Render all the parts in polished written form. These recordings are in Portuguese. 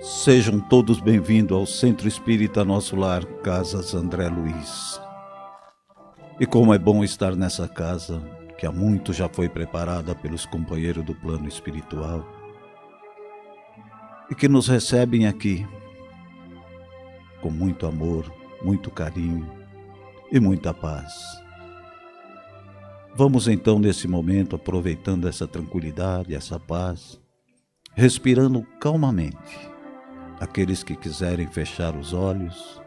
Sejam todos bem-vindos ao Centro Espírita Nosso Lar, Casas André Luiz. E como é bom estar nessa casa, que há muito já foi preparada pelos companheiros do plano espiritual, e que nos recebem aqui com muito amor, muito carinho e muita paz. Vamos então, nesse momento, aproveitando essa tranquilidade, essa paz, respirando calmamente. Aqueles que quiserem fechar os olhos,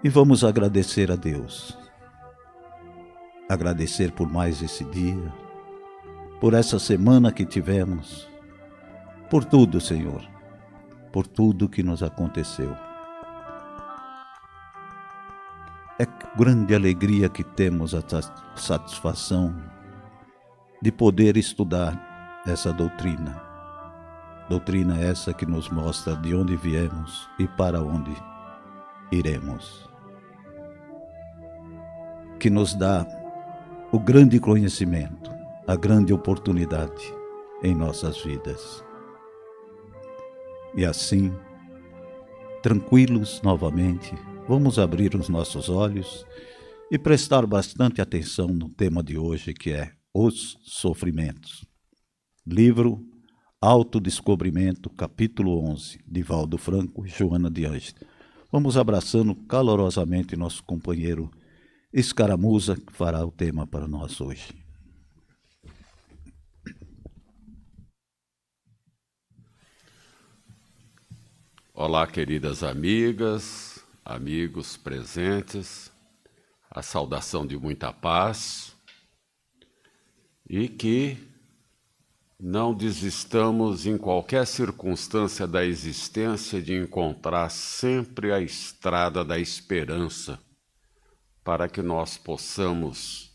e vamos agradecer a Deus. Agradecer por mais esse dia, por essa semana que tivemos, por tudo, Senhor, por tudo que nos aconteceu. É grande alegria que temos a satisfação de poder estudar essa doutrina. Doutrina essa que nos mostra de onde viemos e para onde iremos. Que nos dá o grande conhecimento, a grande oportunidade em nossas vidas. E assim, tranquilos novamente, vamos abrir os nossos olhos e prestar bastante atenção no tema de hoje, que é os sofrimentos. Livro Autodescobrimento, capítulo 11, de Valdo Franco e Joana de Ângeles. Vamos abraçando calorosamente nosso companheiro Escaramuza, que fará o tema para nós hoje. Olá, queridas amigas, amigos presentes, a saudação de muita paz e que não desistamos em qualquer circunstância da existência de encontrar sempre a estrada da esperança para que nós possamos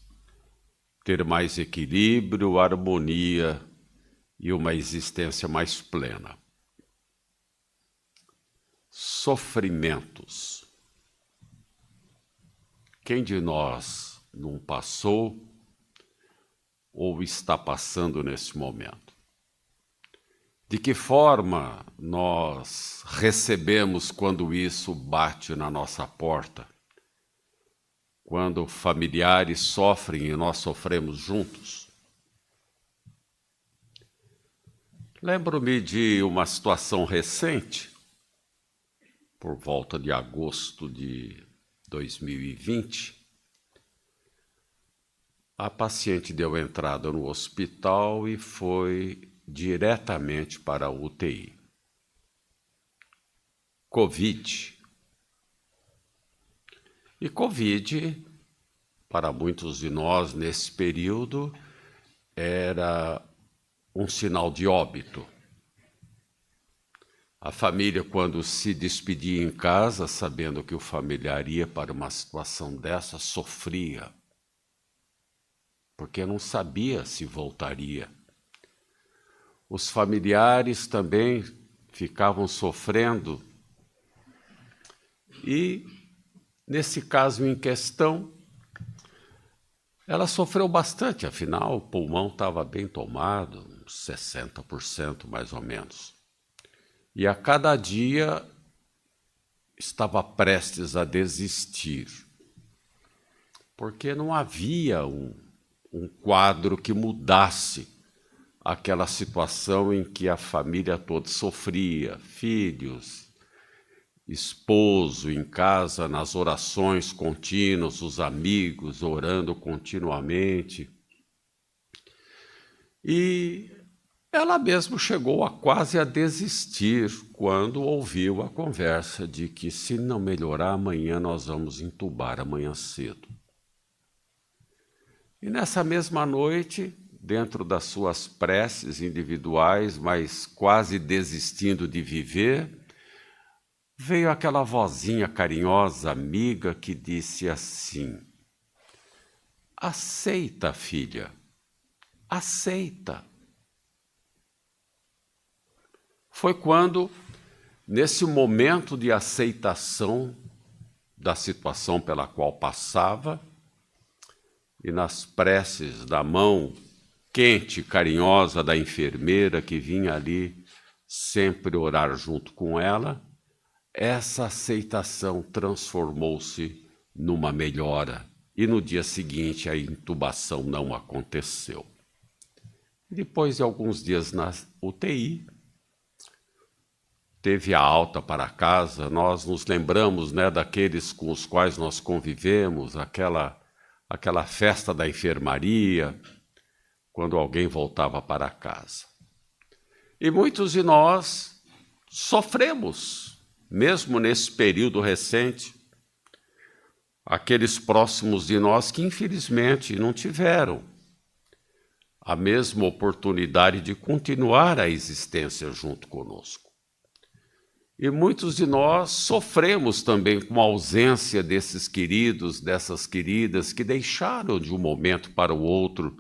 ter mais equilíbrio, harmonia e uma existência mais plena. Sofrimentos. Quem de nós não passou ou está passando nesse momento? De que forma nós recebemos quando isso bate na nossa porta? Quando familiares sofrem e nós sofremos juntos? Lembro-me de uma situação recente, por volta de agosto de 2020, a paciente deu entrada no hospital e foi diretamente para a UTI. Covid. E Covid, para muitos de nós nesse período, era um sinal de óbito. A família, quando se despedia em casa, sabendo que o familiar ia para uma situação dessa, sofria, porque não sabia se voltaria. Os familiares também ficavam sofrendo e, nesse caso em questão, ela sofreu bastante, afinal o pulmão estava bem tomado, uns 60% mais ou menos. E a cada dia estava prestes a desistir, porque não havia um quadro que mudasse aquela situação em que a família toda sofria, filhos, esposo em casa, nas orações contínuas, os amigos orando continuamente. E ela mesma chegou quase a desistir quando ouviu a conversa de que se não melhorar amanhã nós vamos entubar amanhã cedo. E nessa mesma noite, dentro das suas preces individuais, mas quase desistindo de viver, veio aquela vozinha carinhosa, amiga, que disse assim: aceita, filha, aceita. Foi quando, nesse momento de aceitação da situação pela qual passava, e nas preces da mão quente, carinhosa da enfermeira que vinha ali sempre orar junto com ela, essa aceitação transformou-se numa melhora. E no dia seguinte a intubação não aconteceu. Depois de alguns dias na UTI, teve a alta para casa. Nós nos lembramos, né, daqueles com os quais nós convivemos, aquela festa da enfermaria, quando alguém voltava para casa. E muitos de nós sofremos, mesmo nesse período recente, aqueles próximos de nós que infelizmente não tiveram a mesma oportunidade de continuar a existência junto conosco. E muitos de nós sofremos também com a ausência desses queridos, dessas queridas que deixaram de um momento para o outro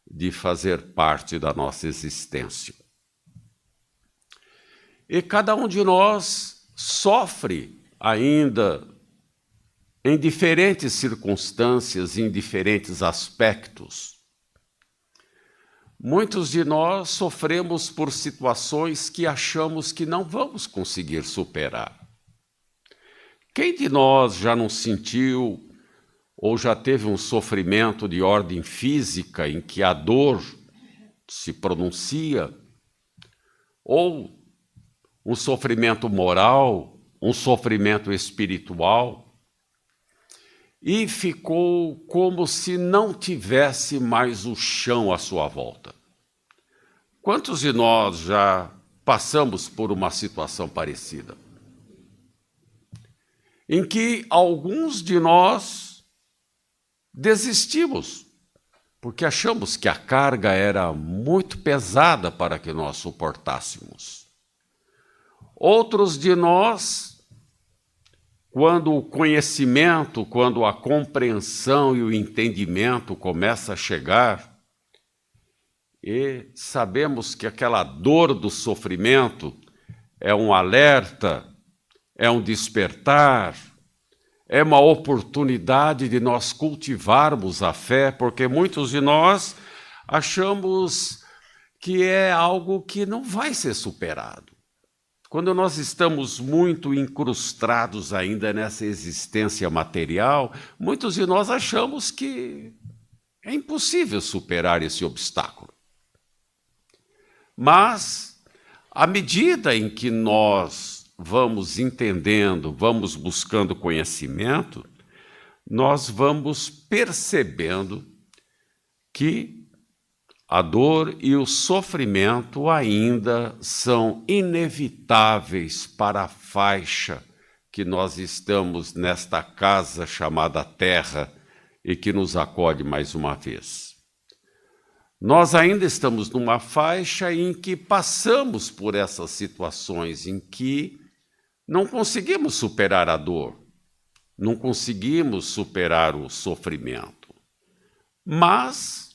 de fazer parte da nossa existência. E cada um de nós sofre ainda em diferentes circunstâncias, em diferentes aspectos. Muitos de nós sofremos por situações que achamos que não vamos conseguir superar. Quem de nós já não sentiu ou já teve um sofrimento de ordem física em que a dor se pronuncia, ou um sofrimento moral, um sofrimento espiritual, e ficou como se não tivesse mais o chão à sua volta? Quantos de nós já passamos por uma situação parecida? Em que alguns de nós desistimos, porque achamos que a carga era muito pesada para que nós suportássemos. Outros de nós, quando o conhecimento, quando a compreensão e o entendimento começa a chegar, e sabemos que aquela dor do sofrimento é um alerta, é um despertar, é uma oportunidade de nós cultivarmos a fé, porque muitos de nós achamos que é algo que não vai ser superado. Quando nós estamos muito incrustados ainda nessa existência material, muitos de nós achamos que é impossível superar esse obstáculo. Mas, à medida em que nós vamos entendendo, vamos buscando conhecimento, nós vamos percebendo que a dor e o sofrimento ainda são inevitáveis para a faixa que nós estamos nesta casa chamada Terra e que nos acolhe mais uma vez. Nós ainda estamos numa faixa em que passamos por essas situações em que não conseguimos superar a dor, não conseguimos superar o sofrimento, mas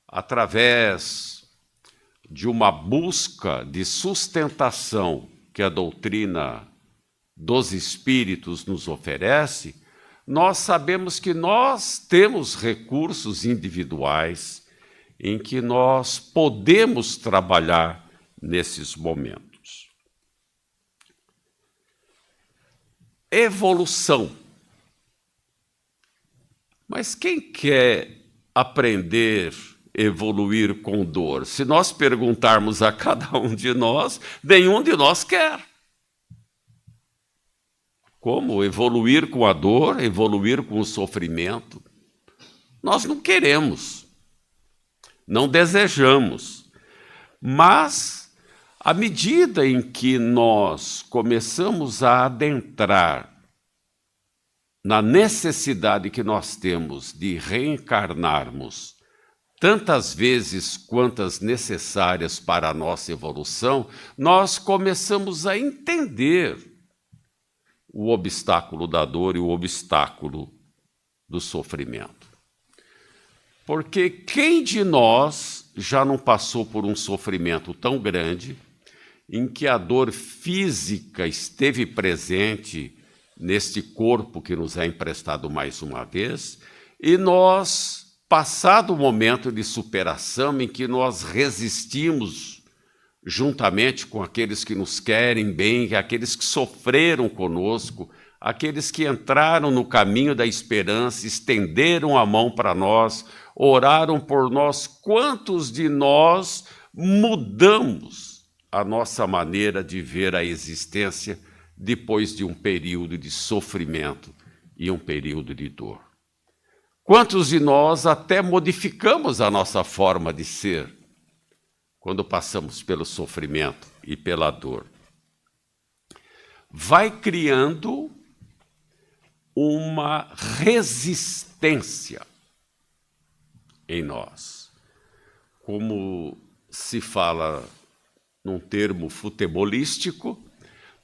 através de uma busca de sustentação que a doutrina dos espíritos nos oferece, nós sabemos que nós temos recursos individuais em que nós podemos trabalhar nesses momentos. Evolução. Mas quem quer aprender evoluir com dor? Se nós perguntarmos a cada um de nós, nenhum de nós quer. Como evoluir com a dor, evoluir com o sofrimento? Nós não queremos, não desejamos. Mas, à medida em que nós começamos a adentrar na necessidade que nós temos de reencarnarmos tantas vezes quantas necessárias para a nossa evolução, nós começamos a entender o obstáculo da dor e o obstáculo do sofrimento. Porque quem de nós já não passou por um sofrimento tão grande em que a dor física esteve presente neste corpo que nos é emprestado mais uma vez, e nós, passado o momento de superação em que nós resistimos juntamente com aqueles que nos querem bem, aqueles que sofreram conosco, aqueles que entraram no caminho da esperança, estenderam a mão para nós, oraram por nós. Quantos de nós mudamos a nossa maneira de ver a existência depois de um período de sofrimento e um período de dor? Quantos de nós até modificamos a nossa forma de ser quando passamos pelo sofrimento e pela dor? Vai criando uma resistência em nós. Como se fala num termo futebolístico,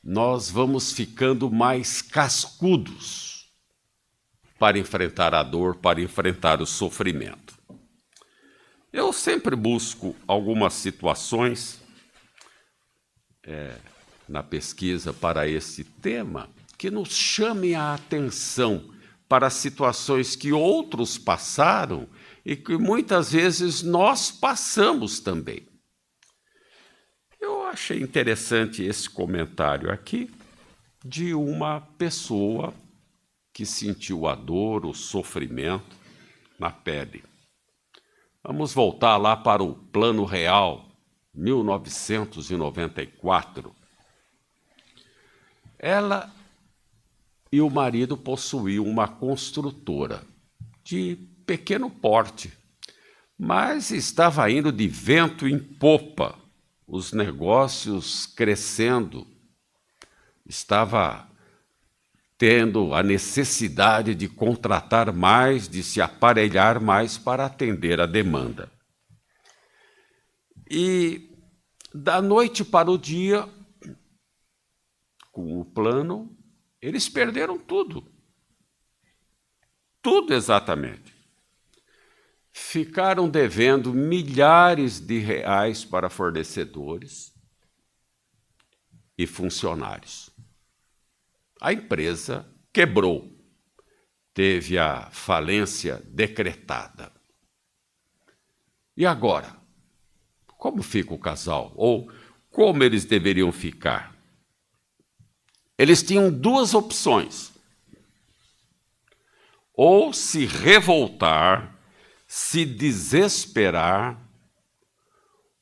nós vamos ficando mais cascudos para enfrentar a dor, para enfrentar o sofrimento. Eu sempre busco algumas situações na pesquisa para esse tema que nos chamem a atenção para situações que outros passaram e que muitas vezes nós passamos também. Eu achei interessante esse comentário aqui de uma pessoa que sentiu a dor, o sofrimento na pele. Vamos voltar lá para o Plano Real, 1994. Ela e o marido possuíam uma construtora de pequeno porte, mas estava indo de vento em popa, os negócios crescendo, estava tendo a necessidade de contratar mais, de se aparelhar mais para atender a demanda. E da noite para o dia, com o plano, eles perderam tudo. Tudo exatamente. Ficaram devendo milhares de reais para fornecedores e funcionários. A empresa quebrou, teve a falência decretada. E agora? Como fica o casal? Ou como eles deveriam ficar? Eles tinham duas opções: ou se revoltar, se desesperar,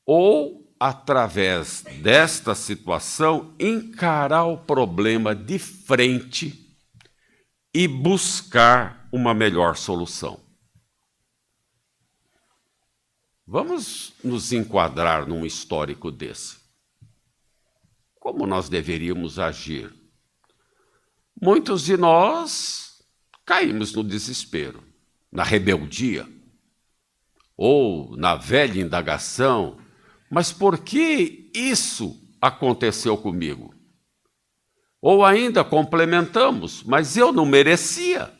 ou, através desta situação, encarar o problema de frente e buscar uma melhor solução. Vamos nos enquadrar num histórico desse. Como nós deveríamos agir? Muitos de nós caímos no desespero, na rebeldia, ou na velha indagação: mas por que isso aconteceu comigo? Ou ainda complementamos: mas eu não merecia.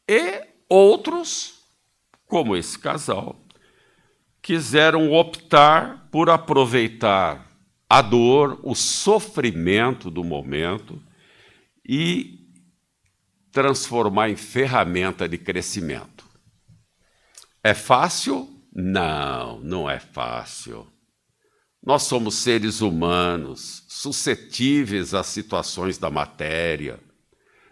E outros, como esse casal, quiseram optar por aproveitar a dor, o sofrimento do momento e transformar em ferramenta de crescimento. É fácil? Não, não é fácil. Nós somos seres humanos, suscetíveis às situações da matéria.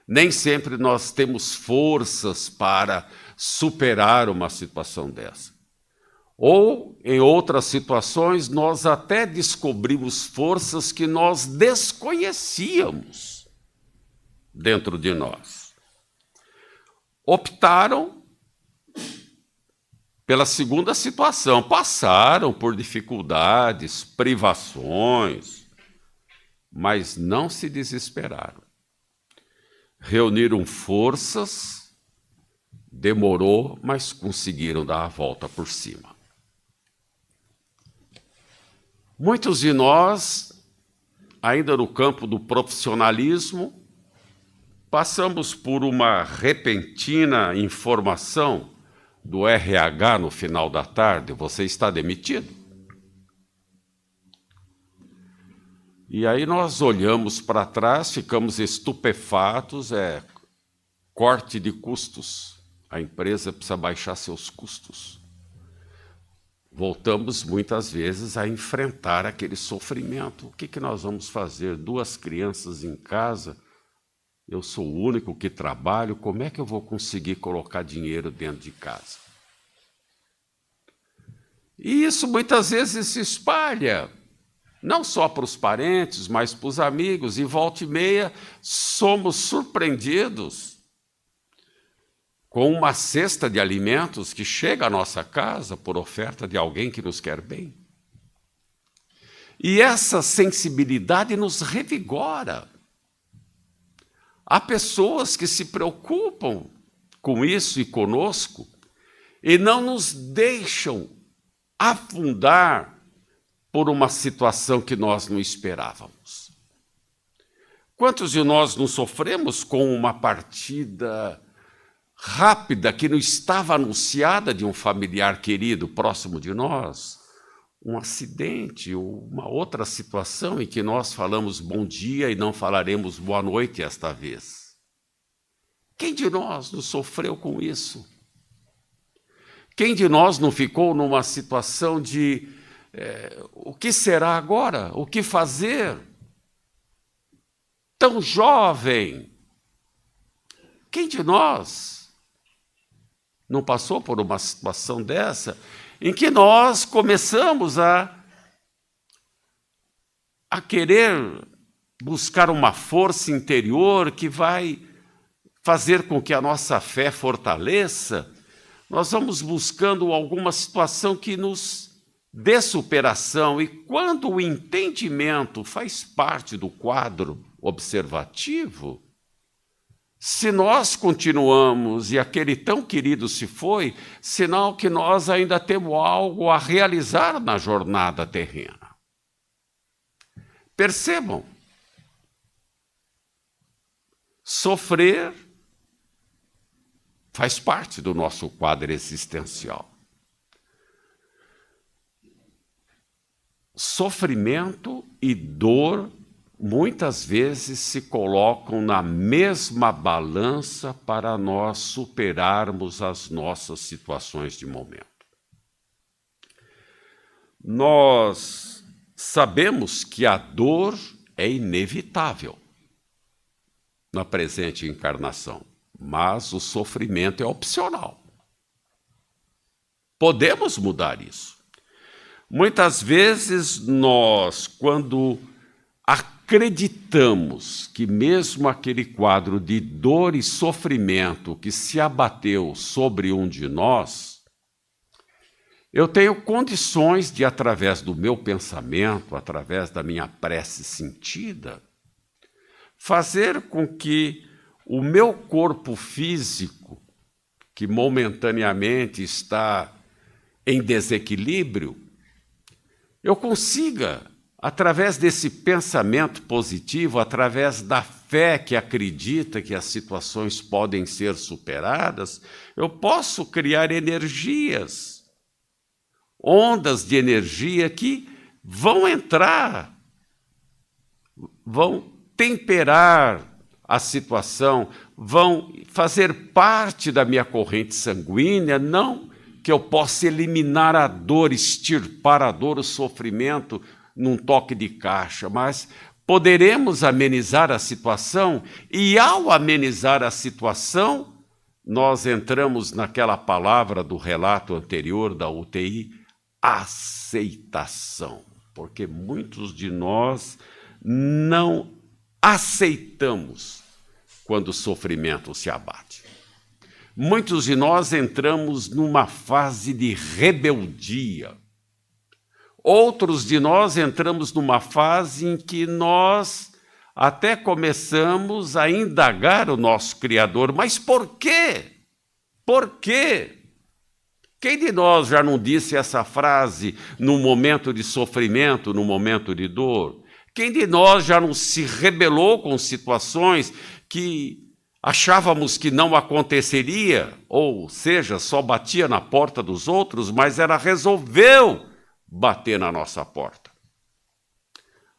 Nem sempre nós temos forças para superar uma situação dessa. Ou, em outras situações, nós até descobrimos forças que nós desconhecíamos dentro de nós. Optaram pela segunda situação, passaram por dificuldades, privações, mas não se desesperaram. Reuniram forças, demorou, mas conseguiram dar a volta por cima. Muitos de nós, ainda no campo do profissionalismo, passamos por uma repentina informação do RH no final da tarde: você está demitido. E aí nós olhamos para trás, ficamos estupefatos, corte de custos. A empresa precisa baixar seus custos. voltamos muitas vezes a enfrentar aquele sofrimento. O que nós vamos fazer? 2 crianças em casa, eu sou o único que trabalho, como é que eu vou conseguir colocar dinheiro dentro de casa? E isso muitas vezes se espalha, não só para os parentes, mas para os amigos, e volta e meia somos surpreendidos com uma cesta de alimentos que chega à nossa casa por oferta de alguém que nos quer bem. E essa sensibilidade nos revigora. Há pessoas que se preocupam com isso e conosco e não nos deixam afundar por uma situação que nós não esperávamos. Quantos de nós não sofremos com uma partida rápida que não estava anunciada de um familiar querido próximo de nós? Um acidente ou uma outra situação em que nós falamos bom dia e não falaremos boa noite esta vez. Quem de nós não sofreu com isso? Quem de nós não ficou numa situação de o que será agora? O que fazer? Tão jovem. Quem de nós não passou por uma situação dessa, em que nós começamos a querer buscar uma força interior que vai fazer com que a nossa fé fortaleça? Nós vamos buscando alguma situação que nos dê superação, e quando o entendimento faz parte do quadro observativo, se nós continuamos e aquele tão querido se foi, sinal que nós ainda temos algo a realizar na jornada terrena. Percebam, sofrer faz parte do nosso quadro existencial. Sofrimento e dor muitas vezes se colocam na mesma balança para nós superarmos as nossas situações de momento. Nós sabemos que a dor é inevitável na presente encarnação, mas o sofrimento é opcional. Podemos mudar isso. Muitas vezes nós, quando acreditamos que mesmo aquele quadro de dor e sofrimento que se abateu sobre um de nós, eu tenho condições de, através do meu pensamento, através da minha prece sentida, fazer com que o meu corpo físico, que momentaneamente está em desequilíbrio, eu consiga, através desse pensamento positivo, através da fé que acredita que as situações podem ser superadas, eu posso criar energias, ondas de energia que vão entrar, vão temperar a situação, vão fazer parte da minha corrente sanguínea, não que eu possa eliminar a dor, extirpar a dor, o sofrimento, num toque de caixa, mas poderemos amenizar a situação, e ao amenizar a situação, nós entramos naquela palavra do relato anterior da UTI, aceitação, porque muitos de nós não aceitamos quando o sofrimento se abate. Muitos de nós entramos numa fase de rebeldia. Outros de nós entramos numa fase em que nós até começamos a indagar o nosso Criador. Mas por quê? Por quê? Quem de nós já não disse essa frase no momento de sofrimento, no momento de dor? Quem de nós já não se rebelou com situações que achávamos que não aconteceria, ou seja, só batia na porta dos outros, mas ela resolveu bater na nossa porta?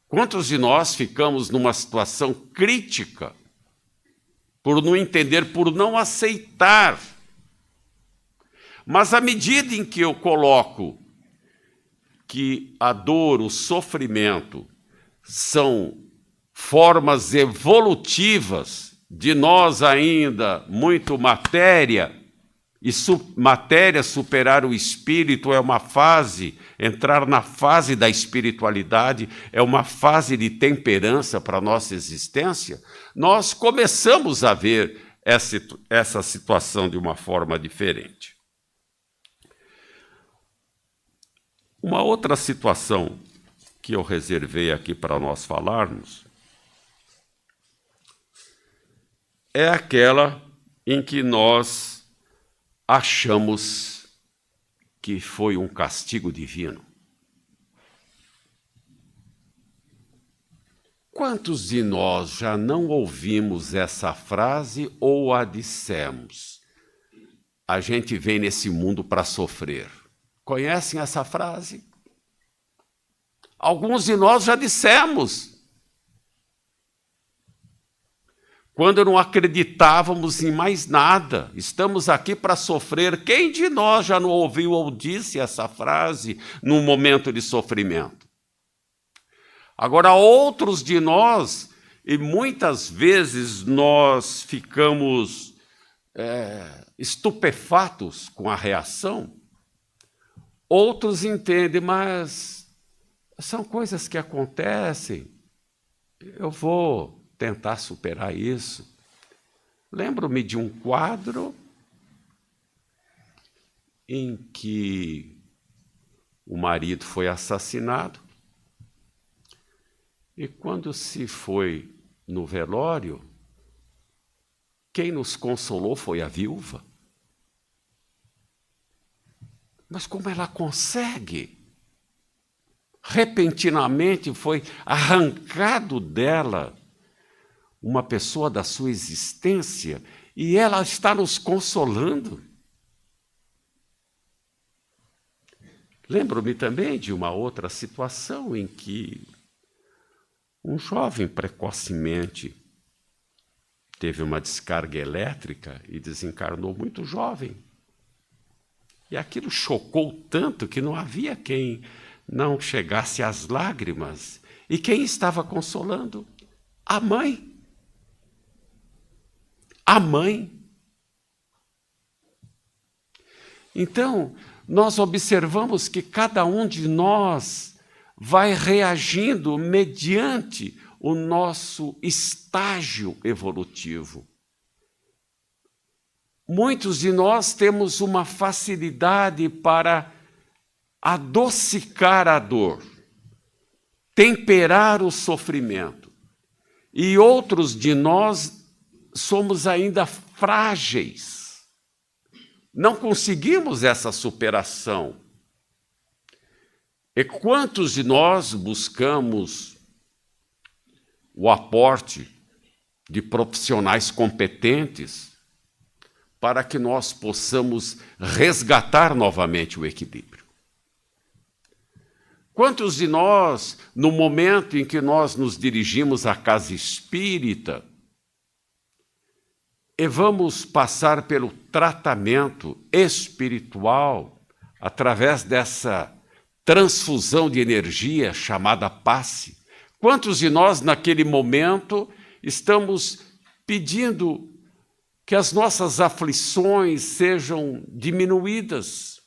Quantos de nós ficamos numa situação crítica por não entender, por não aceitar? Mas à medida em que eu coloco que a dor, o sofrimento, são formas evolutivas de nós ainda muito matéria, e matéria superar o espírito é uma fase, entrar na fase da espiritualidade é uma fase de temperança para a nossa existência, nós começamos a ver essa situação de uma forma diferente. Uma outra situação que eu reservei aqui para nós falarmos é aquela em que nós achamos que foi um castigo divino. Quantos de nós já não ouvimos essa frase ou a dissemos? A gente vem nesse mundo para sofrer. Conhecem essa frase? Alguns de nós já dissemos. Quando não acreditávamos em mais nada, estamos aqui para sofrer. Quem de nós já não ouviu ou disse essa frase num momento de sofrimento? Agora, outros de nós, e muitas vezes nós ficamos estupefatos com a reação, outros entendem, mas são coisas que acontecem, eu vou tentar superar isso. Lembro-me de um quadro em que o marido foi assassinado e quando se foi no velório, quem nos consolou foi a viúva. Mas como ela consegue? Repentinamente foi arrancado dela uma pessoa da sua existência, e ela está nos consolando. Lembro-me também de uma outra situação em que um jovem precocemente teve uma descarga elétrica e desencarnou muito jovem. E aquilo chocou tanto que não havia quem não chegasse às lágrimas. E quem estava consolando? A mãe. A mãe. Então, nós observamos que cada um de nós vai reagindo mediante o nosso estágio evolutivo. Muitos de nós temos uma facilidade para adocicar a dor, temperar o sofrimento, e outros de nós somos ainda frágeis, não conseguimos essa superação. E quantos de nós buscamos o aporte de profissionais competentes para que nós possamos resgatar novamente o equilíbrio? Quantos de nós, no momento em que nós nos dirigimos à casa espírita, e vamos passar pelo tratamento espiritual através dessa transfusão de energia chamada passe? Quantos de nós, naquele momento, estamos pedindo que as nossas aflições sejam diminuídas,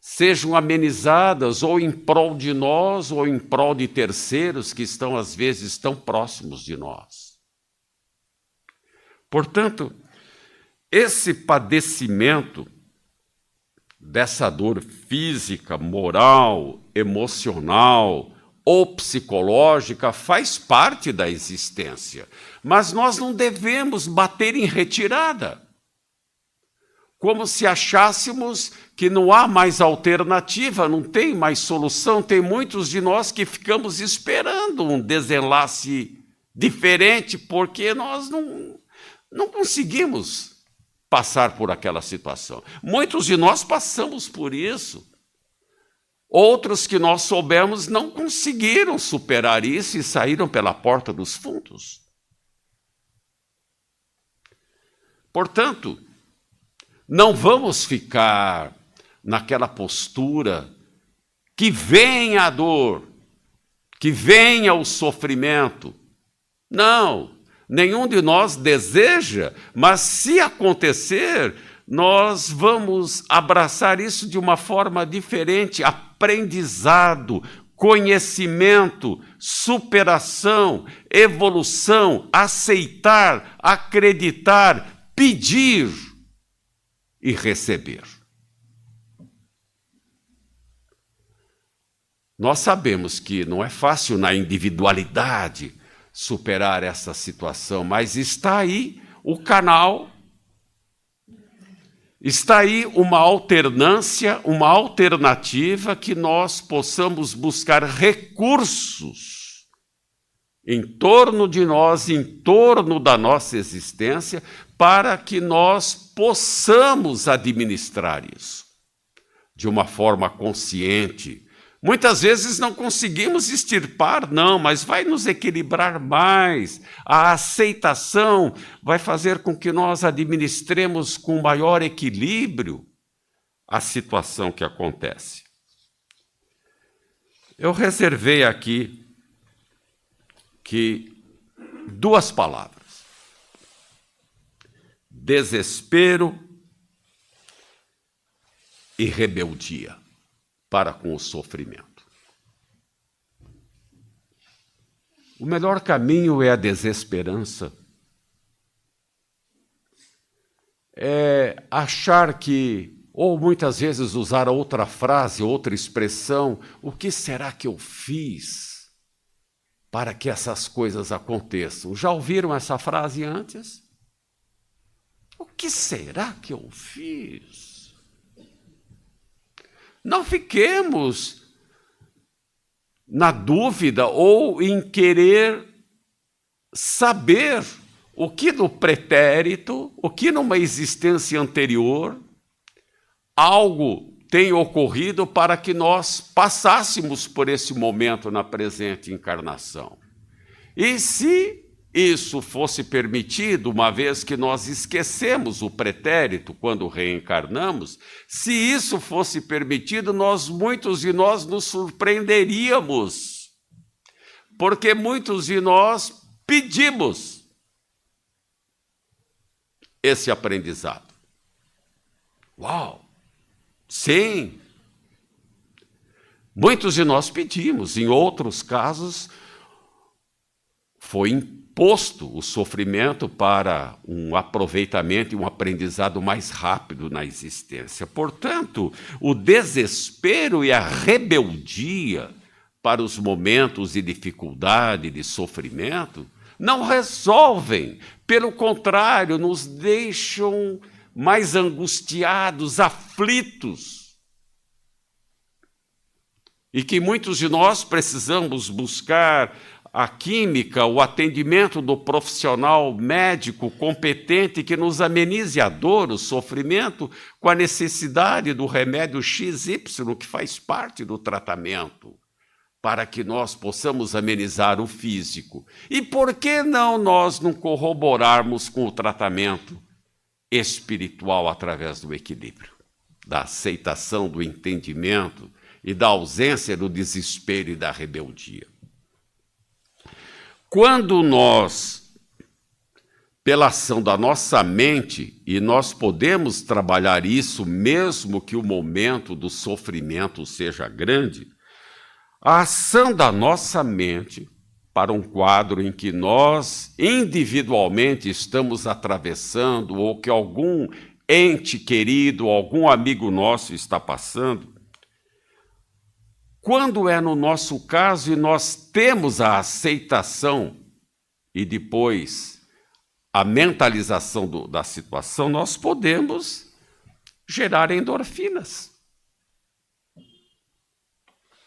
sejam amenizadas, ou em prol de nós, ou em prol de terceiros que estão, às vezes, tão próximos de nós? Portanto, esse padecimento dessa dor física, moral, emocional ou psicológica faz parte da existência, mas nós não devemos bater em retirada, como se achássemos que não há mais alternativa, não tem mais solução. Tem muitos de nós que ficamos esperando um desenlace diferente, porque nós não conseguimos passar por aquela situação. Muitos de nós passamos por isso. Outros que nós soubemos não conseguiram superar isso e saíram pela porta dos fundos. Portanto, não vamos ficar naquela postura que venha a dor, que venha o sofrimento. Não, nenhum de nós deseja, mas se acontecer, nós vamos abraçar isso de uma forma diferente, aprendizado, conhecimento, superação, evolução, aceitar, acreditar, pedir e receber. Nós sabemos que não é fácil na individualidade superar essa situação, mas está aí o canal, está aí uma alternância, uma alternativa que nós possamos buscar recursos em torno de nós, em torno da nossa existência, para que nós possamos administrar isso de uma forma consciente. Muitas vezes não conseguimos extirpar, não, mas vai nos equilibrar mais. A aceitação vai fazer com que nós administremos com maior equilíbrio a situação que acontece. Eu reservei aqui que 2 palavras: desespero e rebeldia para com o sofrimento. O melhor caminho é a desesperança. É achar que, ou muitas vezes usar outra frase, outra expressão, o que será que eu fiz para que essas coisas aconteçam? Já ouviram essa frase antes? O que será que eu fiz? Não fiquemos na dúvida ou em querer saber o que no pretérito, o que numa existência anterior, algo tem ocorrido para que nós passássemos por esse momento na presente encarnação. E se isso fosse permitido, uma vez que nós esquecemos o pretérito quando reencarnamos, se isso fosse permitido, muitos de nós nos surpreenderíamos, porque muitos de nós pedimos esse aprendizado. Uau! Sim! Muitos de nós pedimos, em outros casos, foi imposto o sofrimento para um aproveitamento e um aprendizado mais rápido na existência. Portanto, o desespero e a rebeldia para os momentos de dificuldade, de sofrimento, não resolvem. Pelo contrário, nos deixam mais angustiados, aflitos. E que muitos de nós precisamos buscar a química, o atendimento do profissional médico competente que nos amenize a dor, o sofrimento, com a necessidade do remédio XY, que faz parte do tratamento, para que nós possamos amenizar o físico. E por que nós não corroborarmos com o tratamento espiritual através do equilíbrio, da aceitação, do entendimento e da ausência do desespero e da rebeldia? Quando nós, pela ação da nossa mente, e nós podemos trabalhar isso mesmo que o momento do sofrimento seja grande, a ação da nossa mente para um quadro em que nós individualmente estamos atravessando ou que algum ente querido, algum amigo nosso está passando, quando é no nosso caso e nós temos a aceitação e depois a mentalização da situação, nós podemos gerar endorfinas.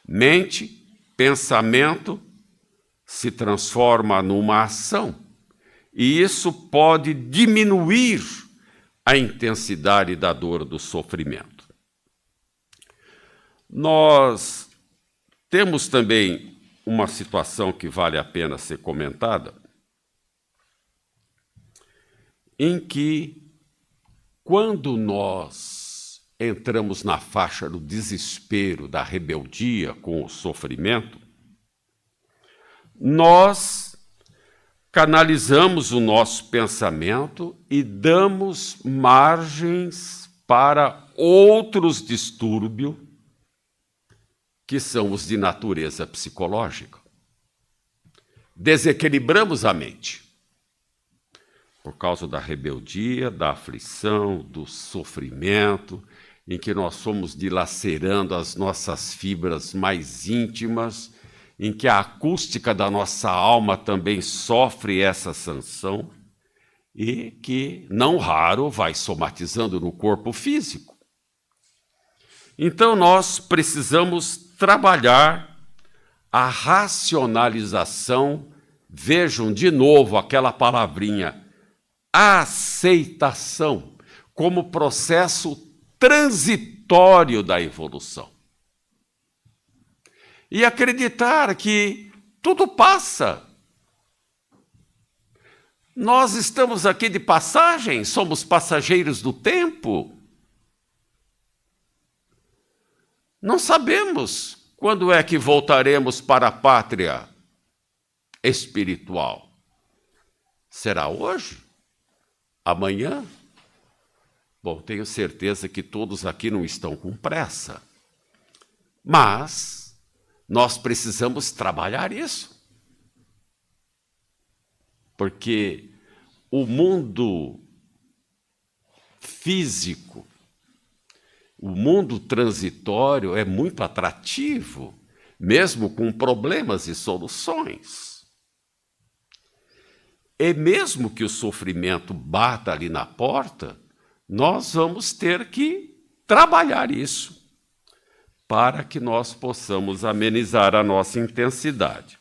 Mente, pensamento se transforma numa ação e isso pode diminuir a intensidade da dor, do sofrimento. Nós temos também uma situação que vale a pena ser comentada, em que, quando nós entramos na faixa do desespero, da rebeldia com o sofrimento, nós canalizamos o nosso pensamento e damos margens para outros distúrbios que são os de natureza psicológica. Desequilibramos a mente por causa da rebeldia, da aflição, do sofrimento, em que nós fomos dilacerando as nossas fibras mais íntimas, em que a acústica da nossa alma também sofre essa sanção e que, não raro, vai somatizando no corpo físico. Então, nós precisamos trabalhar a racionalização. Vejam de novo aquela palavrinha, aceitação, como processo transitório da evolução. E acreditar que tudo passa. Nós estamos aqui de passagem, somos passageiros do tempo. Não sabemos quando é que voltaremos para a pátria espiritual. Será hoje? Amanhã? Bom, tenho certeza que todos aqui não estão com pressa. Mas nós precisamos trabalhar isso. Porque o mundo físico, o mundo transitório é muito atrativo, mesmo com problemas e soluções. E mesmo que o sofrimento bata ali na porta, nós vamos ter que trabalhar isso para que nós possamos amenizar a nossa intensidade.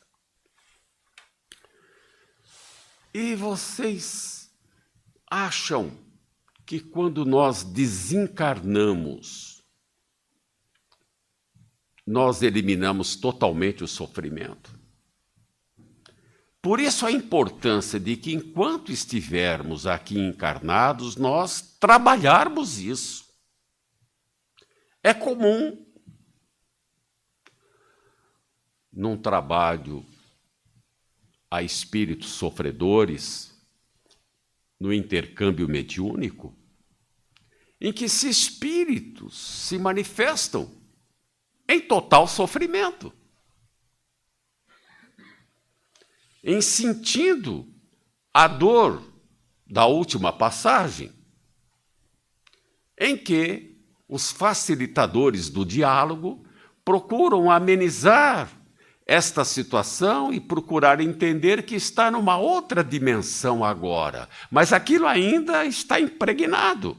E vocês acham que quando nós desencarnamos, nós eliminamos totalmente o sofrimento? Por isso a importância de que, enquanto estivermos aqui encarnados, nós trabalharmos isso. É comum, num trabalho a espíritos sofredores, no intercâmbio mediúnico, em que esses espíritos se manifestam em total sofrimento, em sentindo a dor da última passagem, em que os facilitadores do diálogo procuram amenizar esta situação e procurar entender que está numa outra dimensão agora, mas aquilo ainda está impregnado.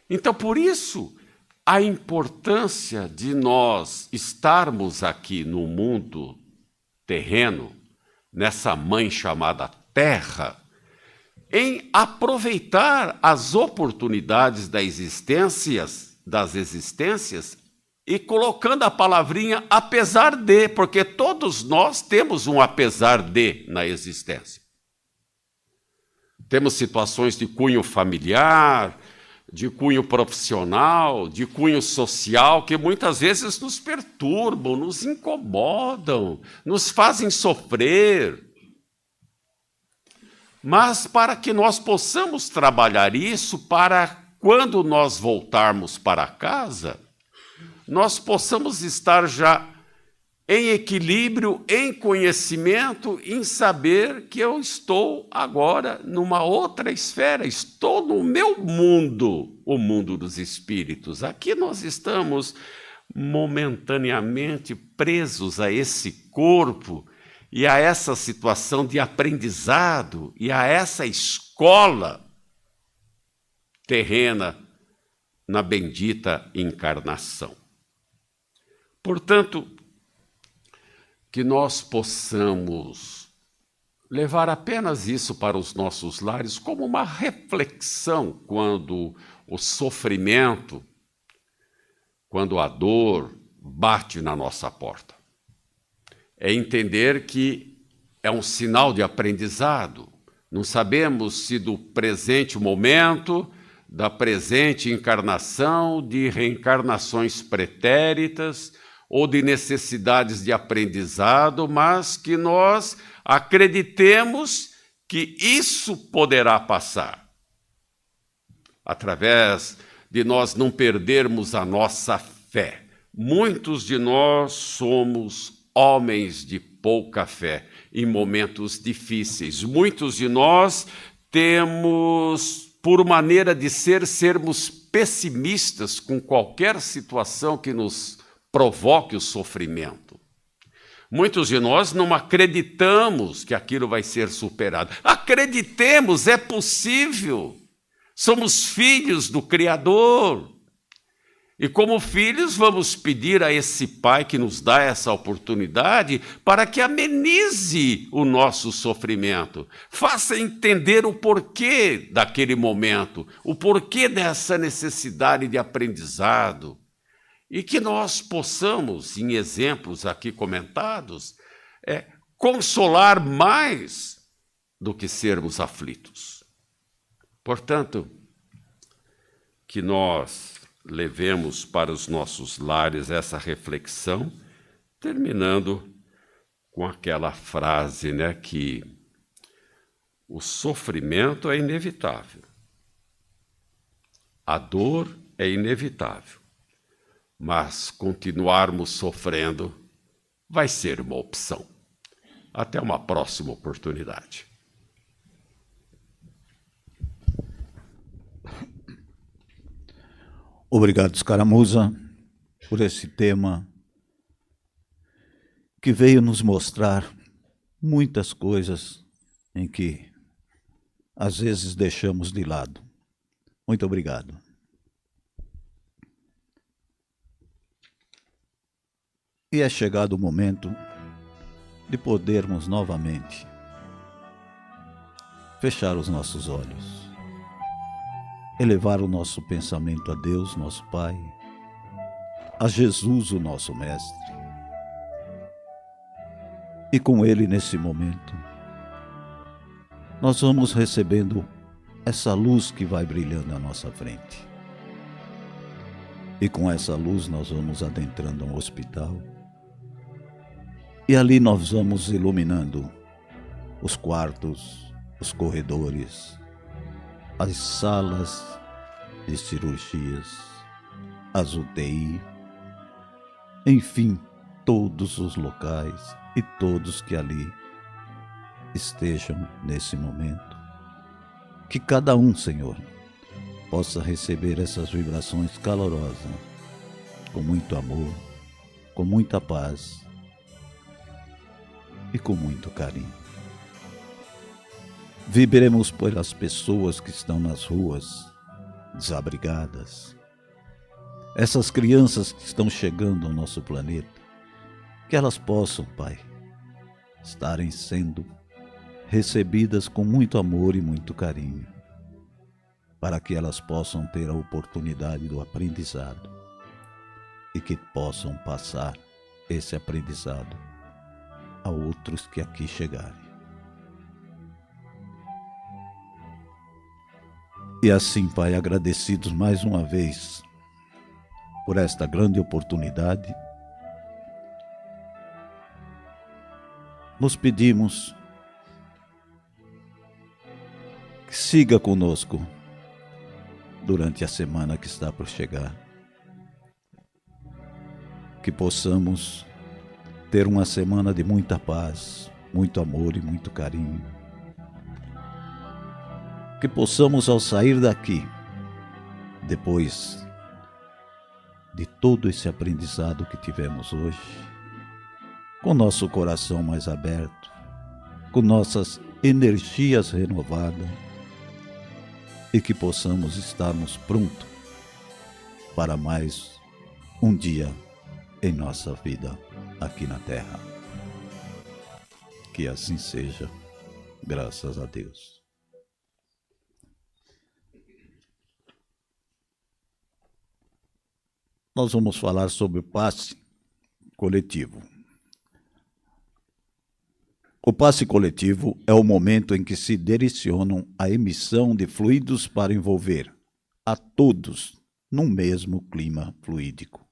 Então, por isso, a importância de nós estarmos aqui no mundo terreno, nessa mãe chamada Terra, em aproveitar as oportunidades das existências e colocando a palavrinha apesar de, porque todos nós temos um apesar de na existência. Temos situações de cunho familiar, de cunho profissional, de cunho social, que muitas vezes nos perturbam, nos incomodam, nos fazem sofrer. Mas para que nós possamos trabalhar isso, para quando nós voltarmos para casa, nós possamos estar já em equilíbrio, em conhecimento, em saber que eu estou agora numa outra esfera, estou no meu mundo, o mundo dos espíritos. Aqui nós estamos momentaneamente presos a esse corpo e a essa situação de aprendizado e a essa escola terrena na bendita encarnação. Portanto, que nós possamos levar apenas isso para os nossos lares como uma reflexão quando o sofrimento, quando a dor bate na nossa porta. É entender que é um sinal de aprendizado. Não sabemos se do presente momento da presente encarnação, de reencarnações pretéritas ou de necessidades de aprendizado, mas que nós acreditemos que isso poderá passar, através de nós não perdermos a nossa fé. Muitos de nós somos homens de pouca fé em momentos difíceis. Muitos de nós temos, por maneira de sermos pessimistas com qualquer situação que nos provoque o sofrimento. Muitos de nós não acreditamos que aquilo vai ser superado. Acreditemos, é possível. Somos filhos do Criador. E como filhos, vamos pedir a esse Pai que nos dá essa oportunidade para que amenize o nosso sofrimento. Faça entender o porquê daquele momento, o porquê dessa necessidade de aprendizado. E que nós possamos, em exemplos aqui comentados, consolar mais do que sermos aflitos. Portanto, que nós levemos para os nossos lares essa reflexão, terminando com aquela frase, que o sofrimento é inevitável, a dor é inevitável, mas continuarmos sofrendo vai ser uma opção. Até uma próxima oportunidade. Obrigado, Escaramuza, por esse tema que veio nos mostrar muitas coisas em que às vezes deixamos de lado. Muito obrigado. E é chegado o momento de podermos novamente fechar os nossos olhos, elevar o nosso pensamento a Deus, nosso Pai, a Jesus, o nosso Mestre, e com Ele, nesse momento, nós vamos recebendo essa luz que vai brilhando à nossa frente. E com essa luz nós vamos adentrando um hospital, e ali nós vamos iluminando os quartos, os corredores, as salas de cirurgias, as UTI, enfim, todos os locais e todos que ali estejam nesse momento. Que cada um, Senhor, possa receber essas vibrações calorosas, com muito amor, com muita paz e com muito carinho. Vibremos pelas pessoas que estão nas ruas, desabrigadas, essas crianças que estão chegando ao nosso planeta, que elas possam, Pai, estarem sendo recebidas com muito amor e muito carinho, para que elas possam ter a oportunidade do aprendizado e que possam passar esse aprendizado a outros que aqui chegarem. E assim, Pai, agradecidos mais uma vez por esta grande oportunidade, nos pedimos que siga conosco durante a semana que está por chegar, que possamos ter uma semana de muita paz, muito amor e muito carinho, que possamos, ao sair daqui, depois de todo esse aprendizado que tivemos hoje, com nosso coração mais aberto, com nossas energias renovadas, e que possamos estarmos prontos para mais um dia em nossa vida aqui na Terra. Que assim seja, graças a Deus. Nós vamos falar sobre o passe coletivo. O passe coletivo é o momento em que se direcionam a emissão de fluidos para envolver a todos num mesmo clima fluídico,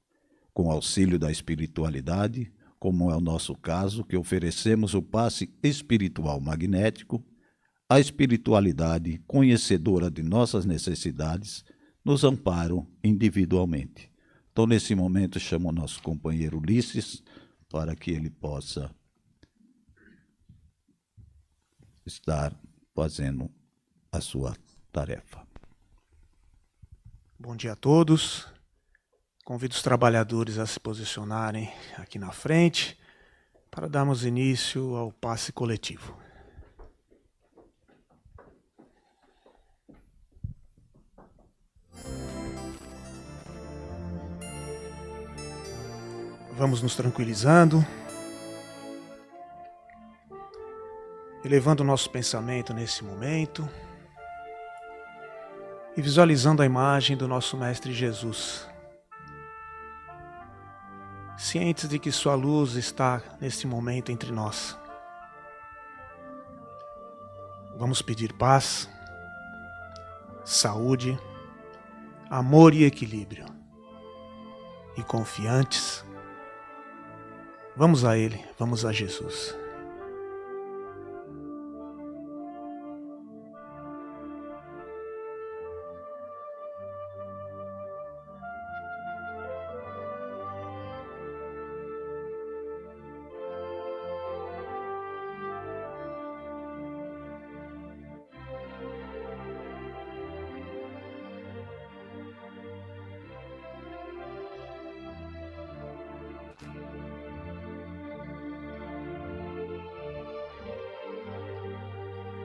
com auxílio da espiritualidade, como é o nosso caso, que oferecemos o passe espiritual magnético. A espiritualidade, conhecedora de nossas necessidades, nos ampara individualmente. Então, nesse momento, chamo o nosso companheiro Ulisses para que ele possa estar fazendo a sua tarefa. Bom dia a todos. Convido os trabalhadores a se posicionarem aqui na frente para darmos início ao passe coletivo. Vamos nos tranquilizando, elevando o nosso pensamento nesse momento e visualizando a imagem do nosso Mestre Jesus, cientes de que sua luz está nesse momento entre nós. Vamos pedir paz, saúde, amor e equilíbrio. E confiantes, vamos a Ele, vamos a Jesus.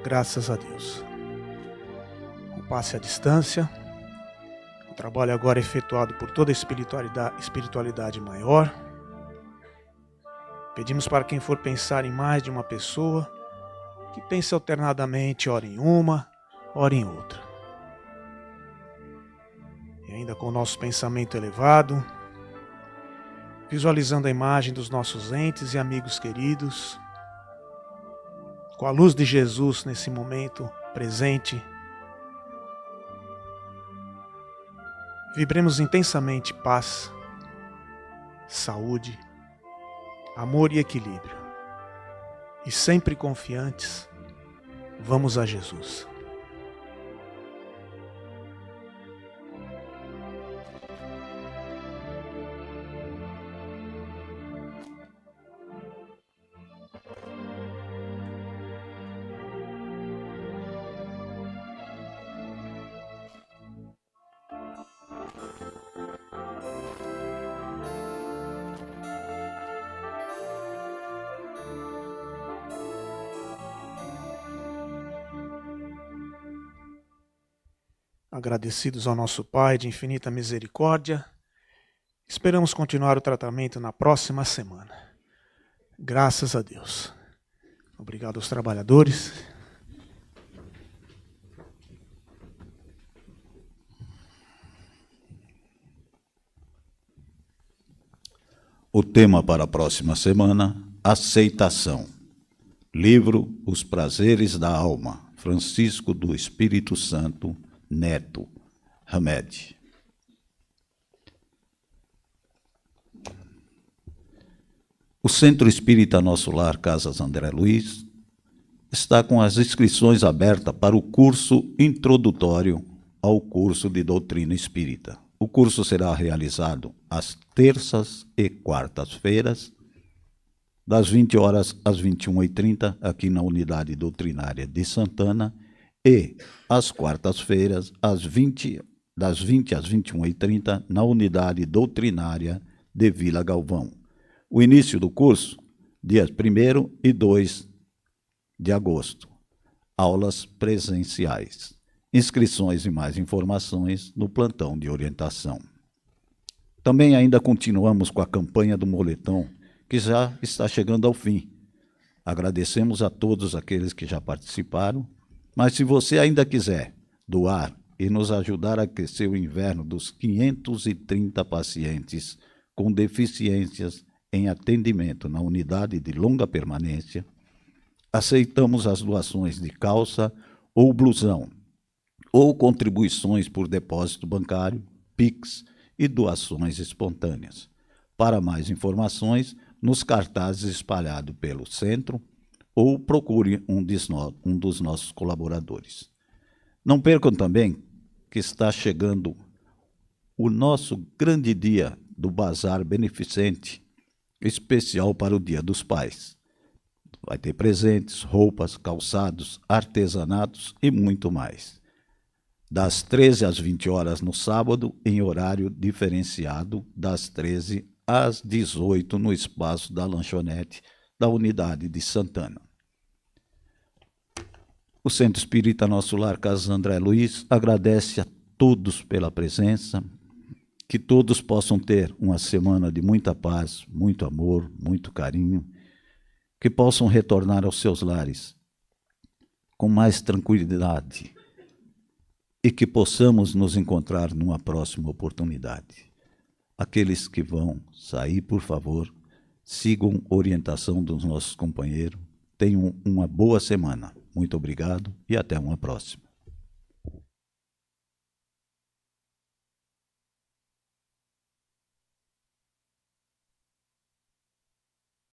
Graças a Deus. O passe à distância, o trabalho agora efetuado por toda a espiritualidade maior. Pedimos para quem for pensar em mais de uma pessoa, que pense alternadamente, ora em uma, ora em outra. E ainda com o nosso pensamento elevado, visualizando a imagem dos nossos entes e amigos queridos, com a luz de Jesus nesse momento presente, vibremos intensamente paz, saúde, amor e equilíbrio. E sempre confiantes, vamos a Jesus. Agradecidos ao nosso Pai de infinita misericórdia, esperamos continuar o tratamento na próxima semana. Graças a Deus. Obrigado aos trabalhadores. O tema para a próxima semana: aceitação. Livro Os Prazeres da Alma, Francisco do Espírito Santo Neto, Hamed. O Centro Espírita Nosso Lar Casas André Luiz está com as inscrições abertas para o curso introdutório ao curso de Doutrina Espírita. O curso será realizado às terças e quartas-feiras, das 20 horas às 21h30, aqui na Unidade Doutrinária de Santana, e às quartas-feiras, das 20 às 21h30, na Unidade Doutrinária de Vila Galvão. O início do curso, dias 1º e 2 de agosto. Aulas presenciais. Inscrições e mais informações no plantão de orientação. Também ainda continuamos com a campanha do moletom, que já está chegando ao fim. Agradecemos a todos aqueles que já participaram, mas se você ainda quiser doar e nos ajudar a aquecer o inverno dos 530 pacientes com deficiências em atendimento na unidade de longa permanência, aceitamos as doações de calça ou blusão, ou contribuições por depósito bancário, PIX e doações espontâneas. Para mais informações, nos cartazes espalhados pelo centro ou procure um dos nossos colaboradores. Não percam também que está chegando o nosso grande dia do Bazar Beneficente, especial para o Dia dos Pais. Vai ter presentes, roupas, calçados, artesanatos e muito mais. Das 13 às 20 horas no sábado, em horário diferenciado, das 13 às 18 no espaço da lanchonete da unidade de Santana. O Centro Espírita Nosso Lar Casa André Luiz agradece a todos pela presença, que todos possam ter uma semana de muita paz, muito amor, muito carinho, que possam retornar aos seus lares com mais tranquilidade e que possamos nos encontrar numa próxima oportunidade. Aqueles que vão sair, por favor, sigam a orientação dos nossos companheiros. Tenham uma boa semana. Muito obrigado e até uma próxima.